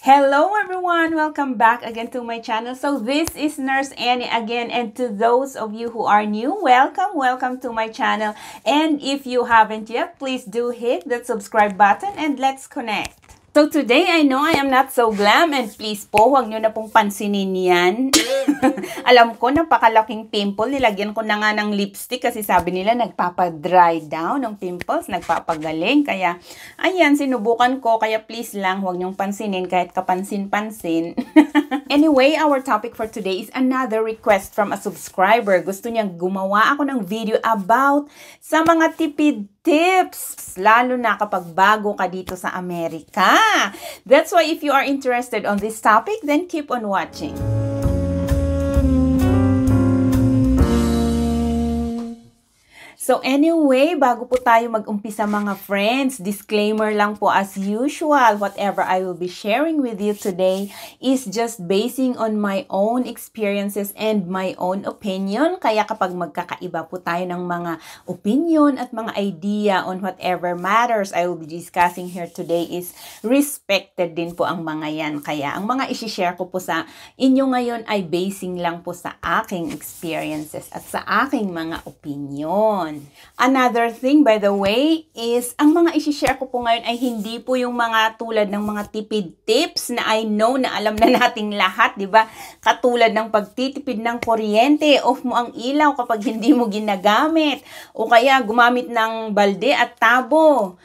Hello everyone! Welcome back again to my channel. So this is Nurse Annie again, and to those of you who are new, welcome to my channel. And if you haven't yet, please do hit that subscribe button and let's connect. So today, I know I am not so glam, and please po, huwag nyo na pong pansinin yan. Alam ko, napakalaking pimple. Nilagyan ko na nga ng lipstick kasi sabi nila nagpapadry down ng pimples, nagpapagaling. Kaya, ayan, sinubukan ko. Kaya please lang, huwag nyong pansinin kahit kapansin-pansin. Anyway, our topic for today is another request from a subscriber. Gusto niyang gumawa ako ng video about sa mga tipid tips, lalo na kapag bago ka dito sa Amerika. That's why if you are interested on this topic, then keep on watching. So anyway, bago po tayo mag-umpisa mga friends, disclaimer lang po as usual, whatever I will be sharing with you today is just basing on my own experiences and my own opinion. Kaya kapag magkakaiba po tayo ng mga opinion at mga idea on whatever matters I will be discussing here today is respected din po ang mga yan. Kaya ang mga isi-share ko po sa inyo ngayon ay basing lang po sa aking experiences at sa aking mga opinion. Another thing, by the way, is ang mga isi-share ko po ngayon ay hindi po yung mga tulad ng mga tipid tips na I know na alam na nating lahat, di ba? Katulad ng pagtitipid ng kuryente, off mo ang ilaw kapag hindi mo ginagamit, o kaya gumamit ng balde at tabo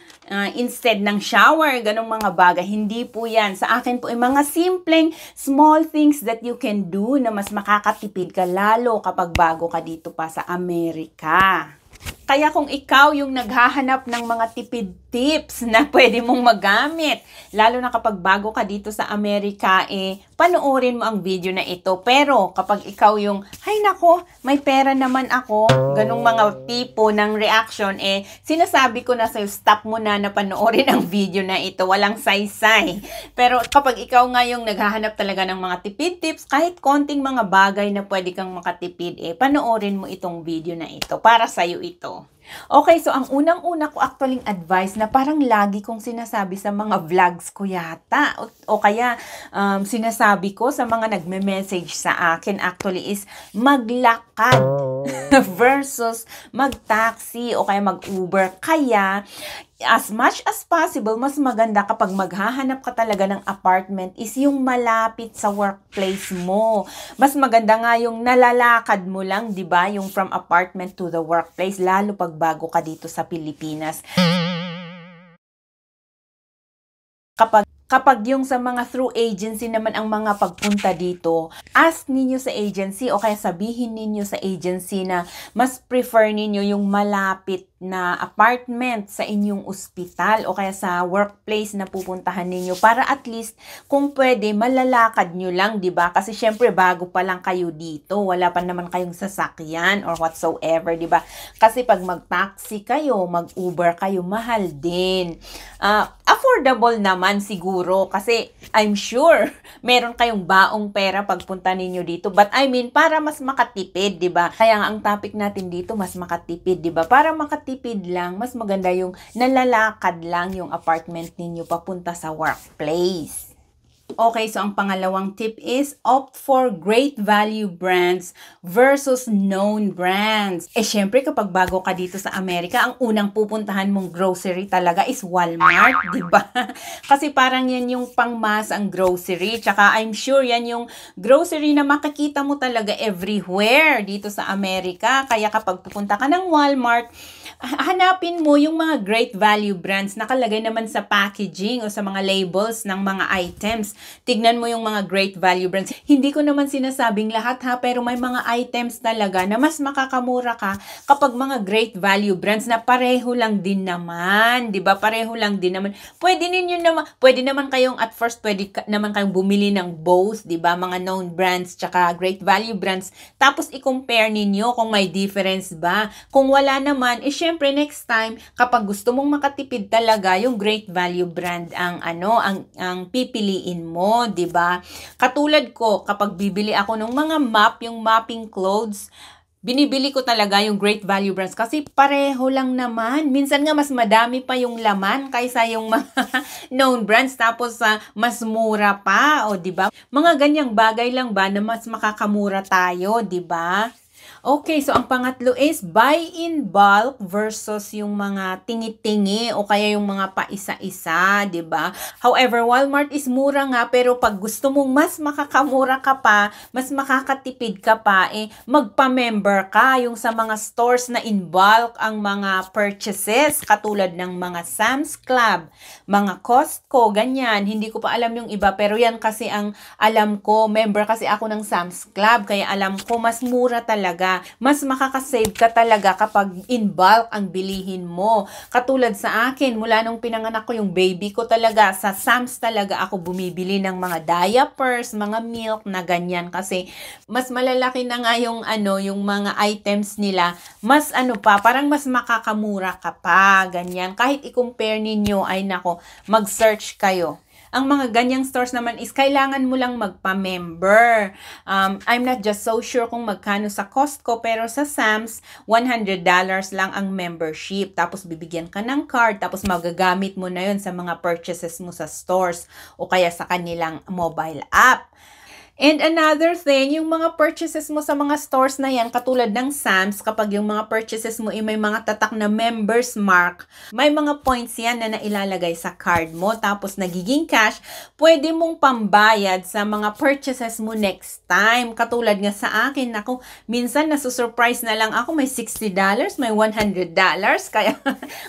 instead ng shower, ganong mga bagay. Hindi po yan. Sa akin po ay mga simpleng small things that you can do na mas makakatipid ka lalo kapag bago ka dito pa sa Amerika. Kaya kung ikaw yung naghahanap ng mga tipid tips na pwede mong magamit, lalo na kapag bago ka dito sa Amerika, panoorin mo ang video na ito. Pero kapag ikaw yung, hay nako, may pera naman ako, ganong mga tipo ng reaction, sinasabi ko na sa'yo, stop mo na panoorin ang video na ito. Walang saysay. Pero kapag ikaw nga yung naghahanap talaga ng mga tipid tips, kahit konting mga bagay na pwede kang makatipid, panoorin mo itong video na ito. Para sa'yo ito. Okay, so ang unang-una ko actually advice na parang lagi kong sinasabi sa mga vlogs ko yata o kaya sinasabi ko sa mga nagme-message sa akin actually is maglakad versus mag-taxi o kaya mag-Uber. Kaya as much as possible, mas maganda kapag maghahanap ka talaga ng apartment is yung malapit sa workplace mo. Mas maganda nga yung nalalakad mo lang, di ba? Yung from apartment to the workplace, lalo pag bago ka dito sa Pilipinas. Kapag yung sa mga through agency naman ang mga pagpunta dito, ask ninyo sa agency o kaya sabihin ninyo sa agency na mas prefer ninyo yung malapit na apartment sa inyong ospital o kaya sa workplace na pupuntahan ninyo para at least kung pwede malalakad nyo lang, 'di ba? Kasi syempre bago pa lang kayo dito, wala pa naman kayong sasakyan or whatsoever, 'di ba? Kasi pag mag-taxi kayo, mag-Uber kayo, mahal din. Affordable naman siguro kasi I'm sure meron kayong baong pera pagpunta ninyo dito. But I mean, para mas makatipid, 'di ba? Kaya nga ang topic natin dito, mas makatipid, 'di ba? Para makatipid lang, mas maganda yung nalalakad lang yung apartment ninyo papunta sa workplace. Okay, so ang pangalawang tip is opt for great value brands versus known brands. Syempre kapag bago ka dito sa Amerika, ang unang pupuntahan mong grocery talaga is Walmart, di ba? Kasi parang yan yung pangmas ang grocery. Tsaka I'm sure yan yung grocery na makikita mo talaga everywhere dito sa Amerika. Kaya kapag pupunta ka ng Walmart, hanapin mo yung mga great value brands nakalagay naman sa packaging o sa mga labels ng mga items. Tignan mo yung mga great value brands. Hindi ko naman sinasabing lahat ha, pero may mga items talaga na mas makakamura ka kapag mga great value brands na pareho lang din naman. 'Di ba? Pareho lang din naman. Pwede naman kayong at first naman kayong bumili ng both, 'di ba? Mga known brands tsaka great value brands. Tapos i-compare ninyo kung may difference ba. Kung wala naman, syempre next time kapag gusto mong makatipid talaga, yung great value brand ang pipiliin mo, 'di ba? Katulad ko, kapag bibili ako ng mga map, yung mapping clothes, binibili ko talaga yung Great Value brands kasi pareho lang naman. Minsan nga mas madami pa yung laman kaysa yung mga known brands tapos mas mura pa, o 'di ba? Mga ganyang bagay lang ba na mas makakamura tayo, 'di ba? Okay, so ang pangatlo is buy in bulk versus yung mga tingi-tingi o kaya yung mga paisa-isa, 'di ba? However, Walmart is mura nga pero pag gusto mong mas makakamura ka pa, mas makakatipid ka pa, magpa-member ka yung sa mga stores na in bulk ang mga purchases katulad ng mga Sam's Club, mga Costco, ganyan. Hindi ko pa alam yung iba pero yan kasi ang alam ko, member kasi ako ng Sam's Club kaya alam ko mas mura talaga. Mas makakasave ka talaga kapag in bulk ang bilihin mo. Katulad sa akin, mula nung pinanganak ko yung baby ko talaga, sa Sam's talaga ako bumibili ng mga diapers, mga milk na ganyan kasi mas malalaki na nga yung yung mga items nila, mas parang mas makakamura ka pa, ganyan. Kahit i-compare ninyo, ay nako, mag-search kayo. Ang mga ganyang stores naman is kailangan mo lang magpa-member. I'm not just so sure kung magkano sa Costco, pero sa Sam's, $100 lang ang membership. Tapos bibigyan ka ng card, tapos magagamit mo na yun sa mga purchases mo sa stores o kaya sa kanilang mobile app. And another thing, yung mga purchases mo sa mga stores na yan, katulad ng Sam's, kapag yung mga purchases mo may mga tatak na members mark, may mga points yan na nailalagay sa card mo, tapos nagiging cash, pwede mong pambayad sa mga purchases mo next time. Katulad nga sa akin, ako, minsan nasusurprise na lang ako, may $60, may $100, kaya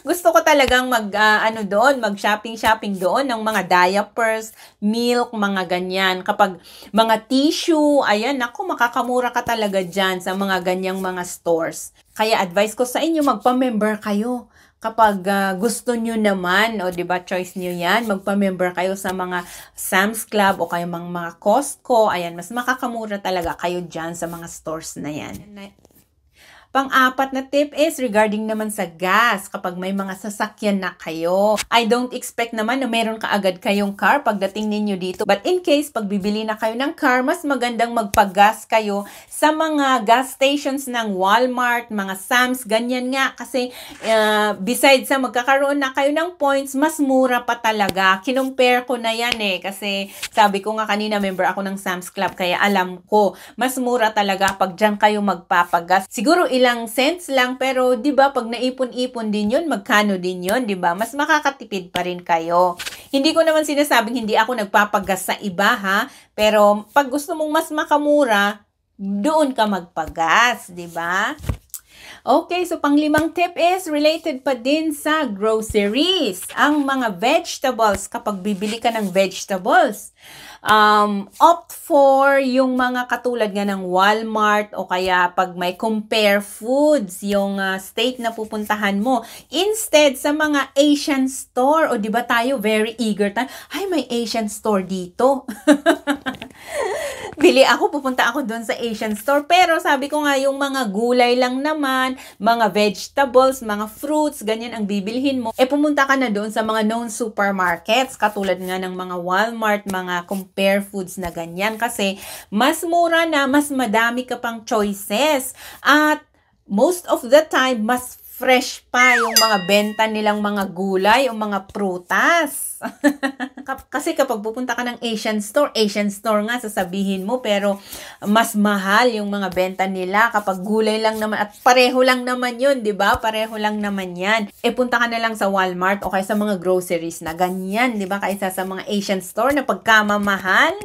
gusto ko talagang mag-shopping doon ng mga diapers, milk, mga ganyan. Kapag mga tissue, ayan, ako, makakamura ka talaga dyan sa mga ganyang mga stores. Kaya advice ko sa inyo, magpa-member kayo. Kapag gusto nyo naman, o diba, choice nyo yan, magpa-member kayo sa mga Sam's Club o kayo mga Costco, ayan, mas makakamura talaga kayo dyan sa mga stores na yan. Pang-apat na tip is regarding naman sa gas. Kapag may mga sasakyan na kayo, I don't expect naman na meron kaagad kayong car pagdating ninyo dito. But in case, pag bibili na kayo ng car, mas magandang magpa-gas kayo sa mga gas stations ng Walmart, mga Sam's, ganyan nga. Kasi besides sa magkakaroon na kayo ng points, mas mura pa talaga. Kinumpare ko na yan kasi sabi ko nga kanina, member ako ng Sam's Club, kaya alam ko, mas mura talaga pag dyan kayo magpapagas. Siguro ilang cents lang, pero 'di ba pag naipon-ipon din 'yon, magkano din 'yon, 'di ba? Mas makakatipid pa rin kayo. Hindi ko naman sinasabing hindi ako nagpapagas sa iba ha, pero pag gusto mong mas makamura, doon ka magpagas, 'di ba? Okay, so panglimang tip is related pa din sa groceries. Ang mga vegetables, kapag bibili ka ng vegetables, opt for yung mga katulad nga ng Walmart o kaya pag may Compare Foods, yung state na pupuntahan mo. Instead, sa mga Asian store, o di ba tayo very eager tayo, ay may Asian store dito. Bili ako, pupunta ako doon sa Asian store. Pero sabi ko nga, yung mga gulay lang naman, mga vegetables, mga fruits, ganyan ang bibilhin mo. Pumunta ka na doon sa mga known supermarkets, katulad nga ng mga Walmart, mga Compare Foods na ganyan. Kasi mas mura na, mas madami ka pang choices. At most of the time, mas fresh pa yung mga benta nilang mga gulay o mga prutas. Kasi kapag pupunta ka ng Asian store nga sasabihin mo, pero mas mahal yung mga benta nila kapag gulay lang naman at pareho lang naman yun, 'di ba? Pareho lang naman 'yan. Punta ka na lang sa Walmart o kaya sa mga groceries na ganyan, 'di ba? Kaysa sa mga Asian store na pagkamamahal.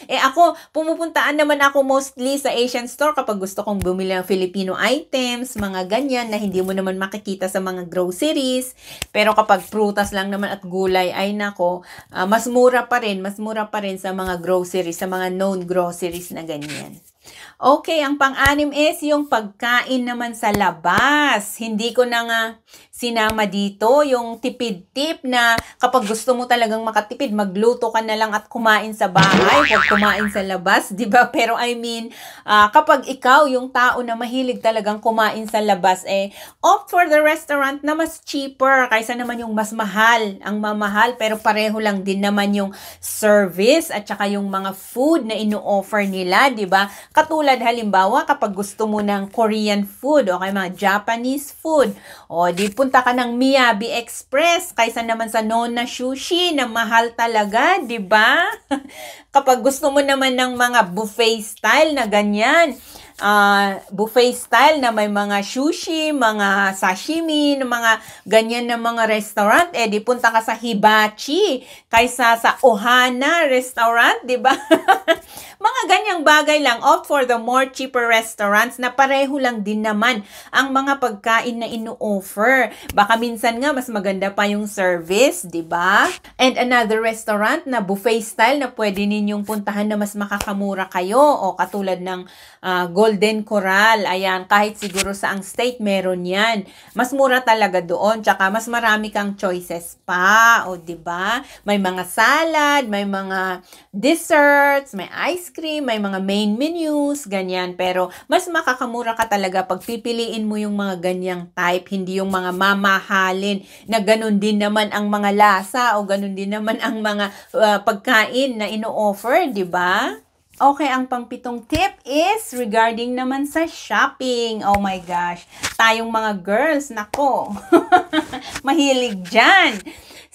Ako, pumupuntaan naman ako mostly sa Asian store kapag gusto kong bumili ng Filipino items, mga ganyan na hindi mo naman makikita sa mga groceries. Pero kapag prutas lang naman at gulay, ay nako, mas mura pa rin sa mga groceries, sa mga known groceries na ganyan. Okay, ang pang-anim is yung pagkain naman sa labas. Hindi ko na nga sinama dito yung tipid tip na kapag gusto mo talagang makatipid, magluto ka na lang at kumain sa bahay, huwag kumain sa labas, di ba? Pero I mean, kapag ikaw yung tao na mahilig talagang kumain sa labas, opt for the restaurant na mas cheaper kaysa naman yung mas mahal, ang mamahal, pero pareho lang din naman yung service at saka yung mga food na ino-offer nila, di ba? Katulad halimbawa, kapag gusto mo ng Korean food o mga Japanese food, o di punta ka ng Miyabi Express kaysa naman sa Nona Sushi na mahal talaga, di ba? Kapag gusto mo naman ng mga buffet style na ganyan, buffet style na may mga sushi, mga sashimi, mga ganyan na mga restaurant, di punta ka sa Hibachi kaysa sa Ohana restaurant, di ba? Mga ganyang bagay lang. Opt for the more cheaper restaurants na pareho lang din naman ang mga pagkain na ino-offer. Baka minsan nga mas maganda pa yung service, di ba? And another restaurant na buffet style na pwede ninyong puntahan na mas makakamura kayo o katulad ng Golden Corral. Ayan, kahit siguro sa ang state meron yan. Mas mura talaga doon. Tsaka mas marami kang choices pa. O, di ba? May mga salad, may mga desserts, may ice cream, may mga main menus, ganyan. Pero mas makakamura ka talaga pag pipiliin mo yung mga ganyang type, hindi yung mga mamahalin na ganun din naman ang mga lasa o ganun din naman ang mga pagkain na ino-offer, di ba? Okay, ang pang-pitong tip is regarding naman sa shopping. Oh my gosh, tayong mga girls, nako, mahilig dyan.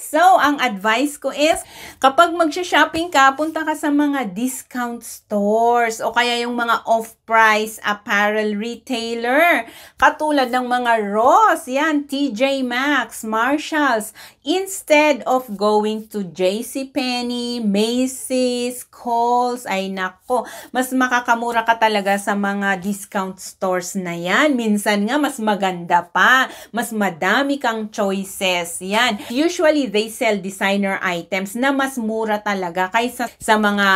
So, ang advice ko is, kapag magsha-shopping ka, punta ka sa mga discount stores o kaya yung mga off-price apparel retailer. Katulad ng mga Ross, yan, TJ Maxx, Marshalls. Instead of going to JCPenney, Macy's, Kohl's, ay nako, mas makakamura ka talaga sa mga discount stores na yan. Minsan nga, mas maganda pa. Mas madami kang choices. Yan. Usually, they sell designer items na mas mura talaga kaysa sa mga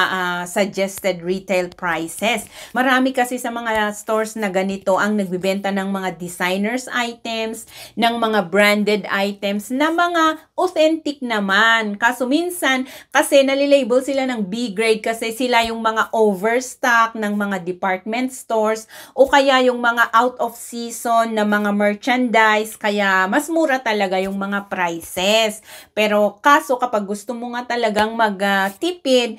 suggested retail prices. Marami kasi sa mga stores na ganito ang nagbibenta ng mga designers items, ng mga branded items na mga authentic naman. Kaso minsan, kasi nalilabel sila ng B grade kasi sila yung mga overstock ng mga department stores o kaya yung mga out of season na mga merchandise, kaya mas mura talaga yung mga prices. Pero kaso kapag gusto mo nga talagang magtipid,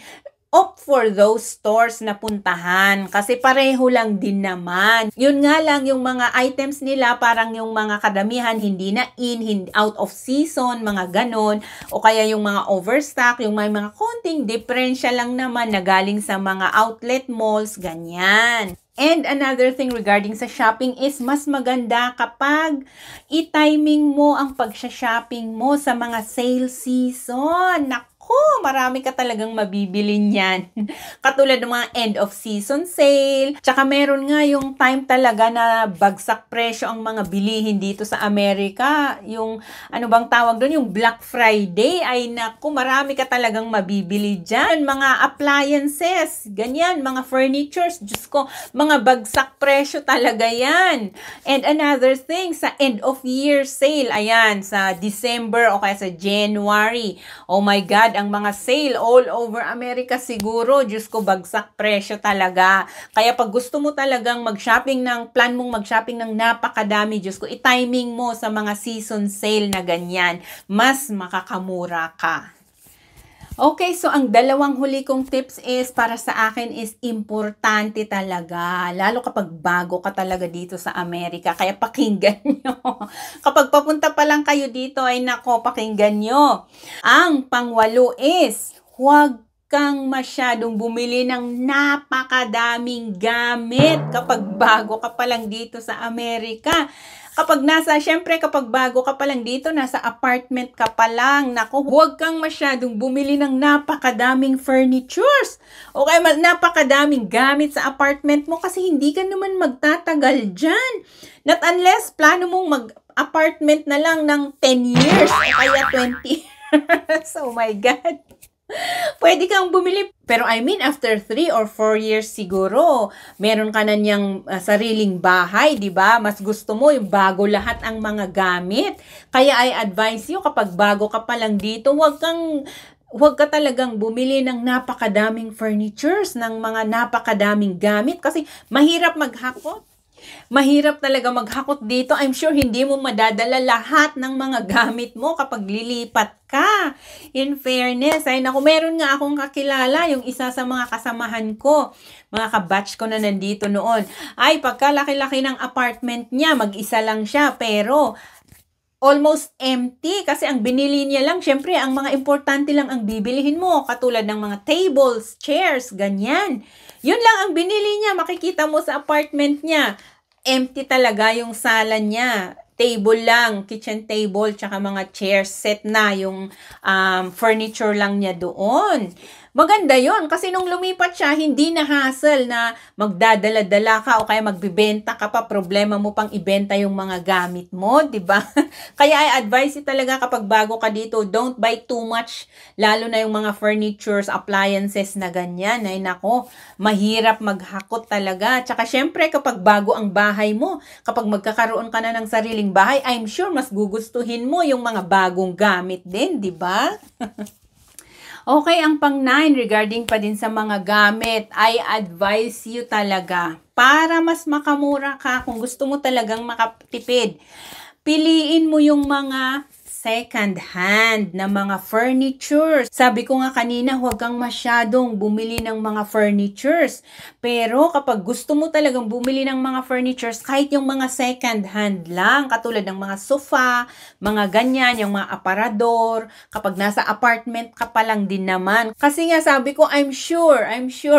opt for those stores na puntahan kasi pareho lang din naman. Yun nga lang yung mga items nila parang yung mga kadamihan hindi na hindi out of season, mga ganon, o kaya yung mga overstock, yung may mga konting diferensya lang naman na galing sa mga outlet malls, ganyan. And another thing regarding sa shopping is mas maganda kapag i-timing mo ang pagsha-shopping mo sa mga sale season. Marami ka talagang mabibili niyan. Katulad ng mga end of season sale. Tsaka meron nga yung time talaga na bagsak presyo ang mga bilihin dito sa Amerika. Yung ano bang tawag doon? Yung Black Friday. Ay naku, marami ka talagang mabibili dyan. Mga appliances, ganyan, mga furnitures. Diyos ko, mga bagsak presyo talaga yan. And another thing, sa end of year sale, ayan, sa December o kaya sa January. Oh my God, ang mga sale all over America siguro, Diyos ko, bagsak presyo talaga. Kaya pag gusto mo talagang mag-shopping plan mong mag-shopping ng napakadami, Diyos ko, i-timing mo sa mga season sale na ganyan. Mas makakamura ka. Okay, so ang dalawang huli kong tips is para sa akin is importante talaga. Lalo kapag bago ka talaga dito sa Amerika. Kaya pakinggan nyo. Kapag papunta pa lang kayo dito ay nako, pakinggan nyo. Ang pangwalo is huwag kang masyadong bumili ng napakadaming gamit kapag bago ka pa lang dito sa Amerika. Siyempre kapag bago ka pa lang dito, nasa apartment ka pa lang, naku, huwag kang masyadong bumili ng napakadaming furnitures. Okay, napakadaming gamit sa apartment mo kasi hindi ka naman magtatagal dyan. Not unless plano mong mag-apartment na lang ng 10 years o kaya 20 years. Oh my God. Pwede kang bumili. Pero I mean, after 3 or 4 years siguro, meron ka na niyang sariling bahay, di ba? Mas gusto mo yung bago lahat ang mga gamit. Kaya I advise you, kapag bago ka pa lang dito, huwag ka talagang bumili ng napakadaming furnitures, ng mga napakadaming gamit kasi mahirap maghakot. Mahirap talaga maghakot dito. I'm sure hindi mo madadala lahat ng mga gamit mo kapag lilipat ka. In fairness, ay naku, meron nga akong kakilala, yung isa sa mga kasamahan ko, mga kabatch ko na nandito noon. Ay, pagkalaki-laki ng apartment niya, mag-isa lang siya, pero almost empty kasi ang binili niya lang, syempre, ang mga importante lang ang bibilihin mo, katulad ng mga tables, chairs, ganyan. Yun lang ang binili niya, makikita mo sa apartment niya. Empty talaga yung sala niya. Table lang, kitchen table, tsaka mga chairs, set na yung furniture lang niya doon. Maganda yon kasi nung lumipat siya, hindi na hassle na magdadala-dala ka o kaya magbibenta ka pa, problema mo pang ibenta yung mga gamit mo, di ba? Kaya I advise you talaga kapag bago ka dito, don't buy too much, lalo na yung mga furnitures, appliances na ganyan. Ay nako, mahirap maghakot talaga. Tsaka syempre kapag bago ang bahay mo, kapag magkakaroon ka na ng sariling bahay, I'm sure mas gugustuhin mo yung mga bagong gamit din, di ba? Okay, ang pang-9 regarding pa din sa mga gamit, I advise you talaga para mas makamura ka kung gusto mo talagang makatipid. Piliin mo yung mga second hand na mga furnitures. Sabi ko nga kanina, huwag kang masyadong bumili ng mga furnitures. Pero kapag gusto mo talagang bumili ng mga furnitures, kahit yung mga second hand lang, katulad ng mga sofa, mga ganyan, yung mga aparador, kapag nasa apartment ka pa lang din naman. Kasi nga sabi ko, I'm sure,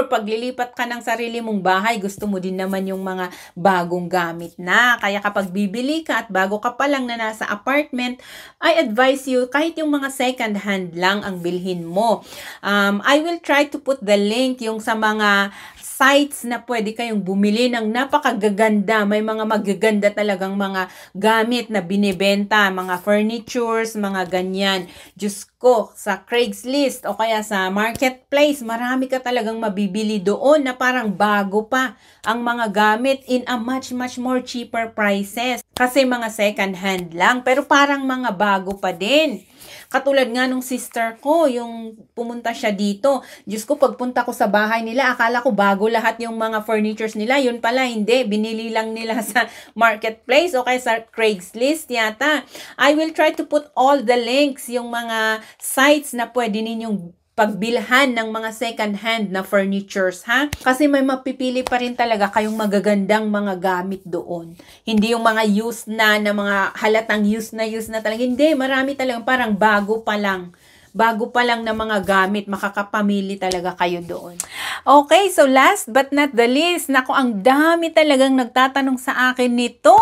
pag lilipat ka ng sarili mong bahay, gusto mo din naman yung mga bagong gamit na. Kaya kapag bibili ka at bago ka pa lang na nasa apartment, I advise you, kahit yung mga second hand lang ang bilhin mo. I will try to put the link yung sa mga sites na pwede kayong bumili ng napakagaganda. May mga magaganda talagang mga gamit na binibenta, mga furnitures, mga ganyan. Diyos ko, sa Craigslist o kaya sa marketplace, marami ka talagang mabibili doon na parang bago pa ang mga gamit in a much more cheaper prices. Kasi mga second hand lang, pero parang mga bago pa din. Katulad nga nung sister ko, yung pumunta siya dito. Diyos ko, pagpunta ko sa bahay nila, akala ko bago lahat yung mga furnitures nila. Yun pala, hindi. Binili lang nila sa marketplace o kaya sa Craigslist yata. I will try to put all the links, yung mga sites na pwede ninyong pagbilhan ng mga second-hand na furnitures, ha? Kasi may mapipili pa rin talaga kayong magagandang mga gamit doon. Hindi yung mga used na mga halatang used na talaga. Hindi, marami talagang parang bago pa lang na mga gamit, makakapamili talaga kayo doon. Okay, so last but not the least, naku, ang dami talagang nagtatanong sa akin nito.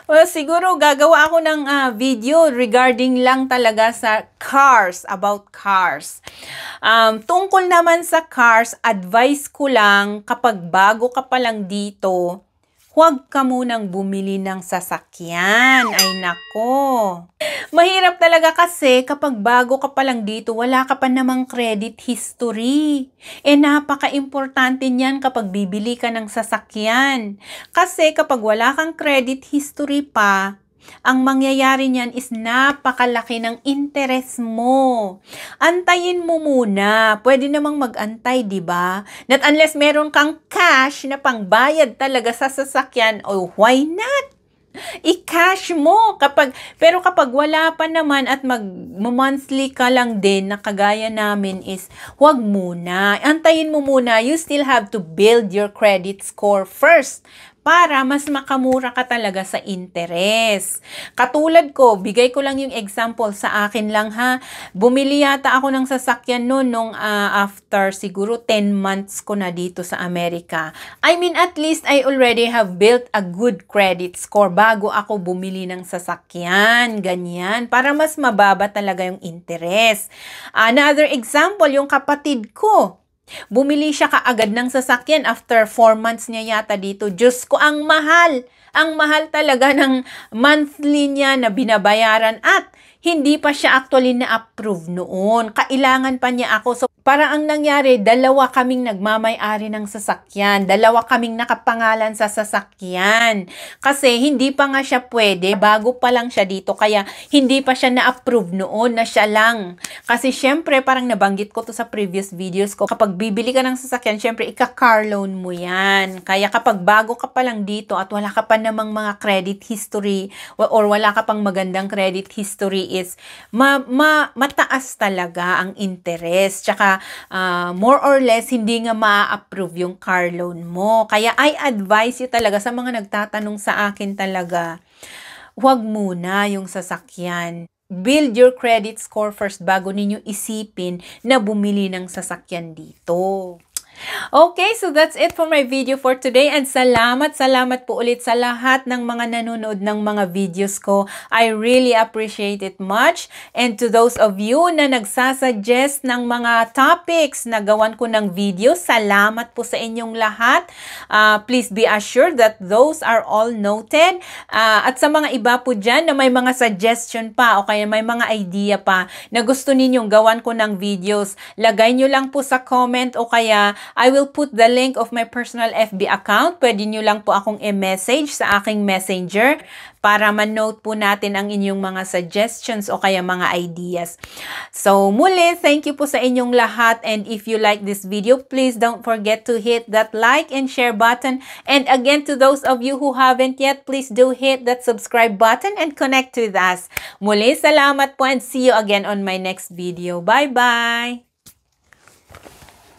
Well, siguro gagawa ako ng video regarding lang talaga sa cars, about cars. Tungkol naman sa cars, advice ko lang kapag bago ka pa lang dito, huwag ka munang bumili ng sasakyan. Ay nako. Mahirap talaga kasi kapag bago ka pa lang dito, wala ka pa namang credit history. Napaka-importante niyan kapag bibili ka ng sasakyan. Kasi kapag wala kang credit history pa, ang mangyayari niyan is napakalaki ng interest mo. Antayin mo muna. Pwede namang mag-antay, di ba? Not unless meron kang cash na pangbayad talaga sa sasakyan, oh, why not? I-cash mo pero kapag wala pa naman at mag-monthly ka lang din na kagaya namin is huwag muna. Antayin mo muna. You still have to build your credit score first para mas makamura ka talaga sa interest. Katulad ko, bigay ko lang yung example sa akin lang ha. Bumili yata ako ng sasakyan noon nung after siguro 10 months ko na dito sa Amerika. I mean, at least I already have built a good credit score bago ako bumili ng sasakyan. Ganyan. Para mas mababa talaga yung interest. Another example, yung kapatid ko. Bumili siya kaagad ng sasakyan after 4 months niya yata dito. Diyos ko, ang mahal. Ang mahal talaga ng monthly niya na binabayaran at hindi pa siya actually na-approve noon. Kailangan pa niya ako. So, para ang nangyari, dalawa kaming nagmamay-ari ng sasakyan. Dalawa kaming nakapangalan sa sasakyan. Kasi hindi pa nga siya pwede. Bago pa lang siya dito. Kaya hindi pa siya na-approve noon na siya lang. Kasi syempre, parang nabanggit ko to sa previous videos ko. Kapag bibili ka ng sasakyan, syempre, ika-car loan mo yan. Kaya kapag bago ka pa lang dito at wala ka pa namang mga credit history or wala ka pang magandang credit history is mataas talaga ang interest. Tsaka more or less hindi nga ma-approve yung car loan mo. Kaya I advise you talaga sa mga nagtatanong sa akin talaga, huwag muna yung sasakyan. Build your credit score first bago ninyo isipin na bumili ng sasakyan dito. Okay, so that's it for my video for today and salamat po ulit sa lahat ng mga nanonood ng mga videos ko. I really appreciate it much. And to those of you na nagsasuggest ng mga topics na gawan ko ng video, salamat po sa inyong lahat. Please be assured that those are all noted. At sa mga iba po dyan na may mga suggestion pa o kaya may mga idea pa na gusto ninyong gawan ko ng videos, lagay nyo lang po sa comment o kaya I will put the link of my personal FB account. Pwede nyo lang po akong i-message sa aking messenger para ma-note po natin ang inyong mga suggestions o kaya mga ideas. So, muli, thank you po sa inyong lahat. And if you like this video, please don't forget to hit that like and share button. And again, to those of you who haven't yet, please do hit that subscribe button and connect with us. Muli, salamat po and see you again on my next video. Bye-bye!